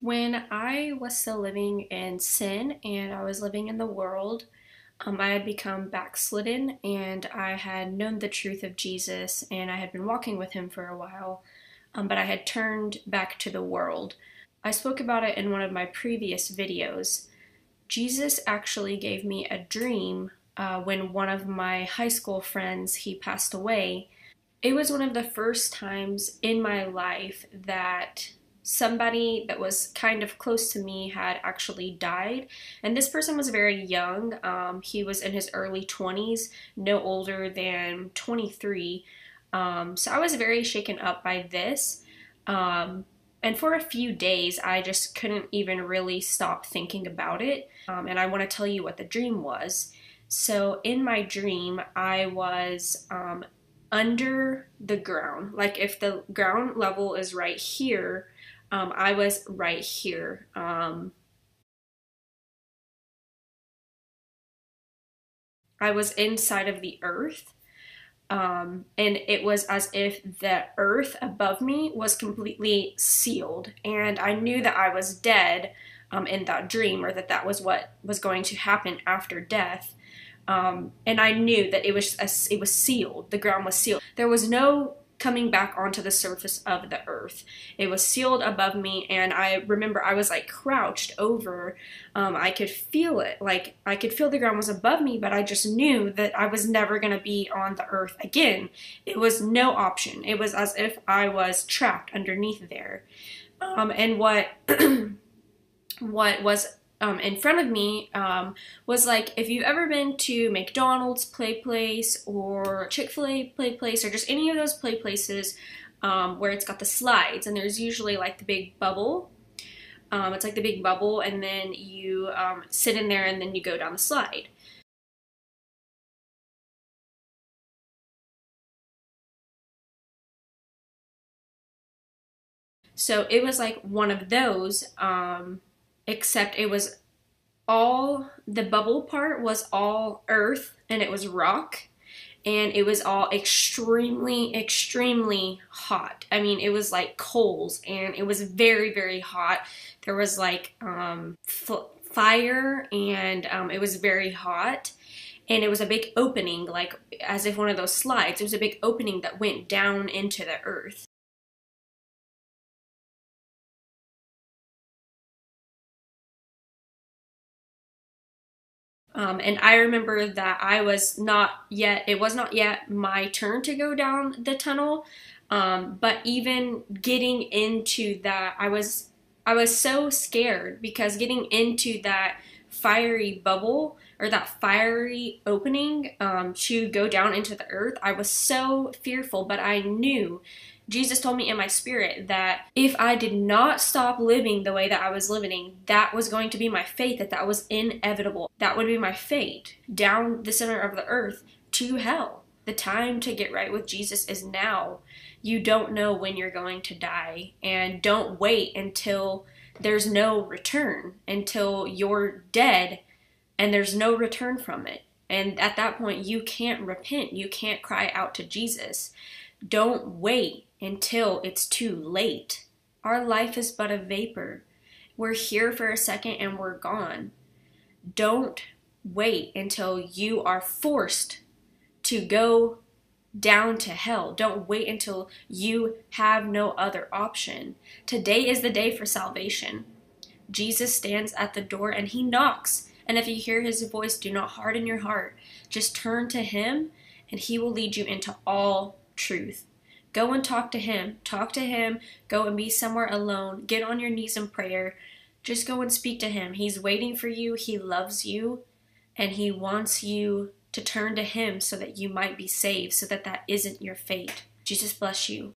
When I was still living in sin and I was living in the world, I had become backslidden and I had known the truth of Jesus and I had been walking with him for a while, but I had turned back to the world. I spoke about it in one of my previous videos. Jesus actually gave me a dream when one of my high school friends, he passed away. It was one of the first times in my life that somebody that was kind of close to me had actually died. And this person was very young. He was in his early 20s, no older than 23. So I was very shaken up by this. And for a few days, I just couldn't even really stop thinking about it. And I want to tell you what the dream was. So in my dream, I was under the ground. Like if the ground level is right here, I was right here. I was inside of the earth. And it was as if the earth above me was completely sealed. And I knew that I was dead in that dream, or that that was what was going to happen after death. And I knew that it was sealed. The ground was sealed. There was no coming back onto the surface of the earth. It was sealed above me, and I remember I was like crouched over. I could feel it, like I could feel the ground was above me, but I just knew that I was never going to be on the earth again. It was no option. It was as if I was trapped underneath there. And what what was in front of me was like, if you've ever been to McDonald's play place or Chick-fil-A play place or just any of those play places where it's got the slides, and there's usually like the big bubble. It's like the big bubble, and then you sit in there and then you go down the slide. So it was like one of those, except it was all the bubble part was all earth and it was rock, and it was all extremely hot. I mean, it was like coals, and it was very hot. There was like fire, and it was very hot, and it was a big opening, like as if one of those slides. It was a big opening that went down into the earth. And I remember that it was not yet my turn to go down the tunnel. But even getting into that, I was so scared, because getting into that fiery bubble, or that fiery opening to go down into the earth, I was so fearful. But I knew, Jesus told me in my spirit, that if I did not stop living the way that I was living, that was going to be my fate, that that was inevitable. That would be my fate, down the center of the earth to hell. The time to get right with Jesus is now. You don't know when you're going to die, and don't wait until there's no return, until you're dead and there's no return from it. And at that point, you can't repent. You can't cry out to Jesus. Don't wait until it's too late. Our life is but a vapor. We're here for a second and we're gone. Don't wait until you are forced to go down to hell. Don't wait until you have no other option. Today is the day for salvation. Jesus stands at the door and he knocks. And if you hear his voice, do not harden your heart. Just turn to him and he will lead you into all truth. Go and talk to him. Talk to him. Go and be somewhere alone. Get on your knees in prayer. Just go and speak to him. He's waiting for you. He loves you. And he wants you to turn to him so that you might be saved, so that that isn't your fate. Jesus bless you.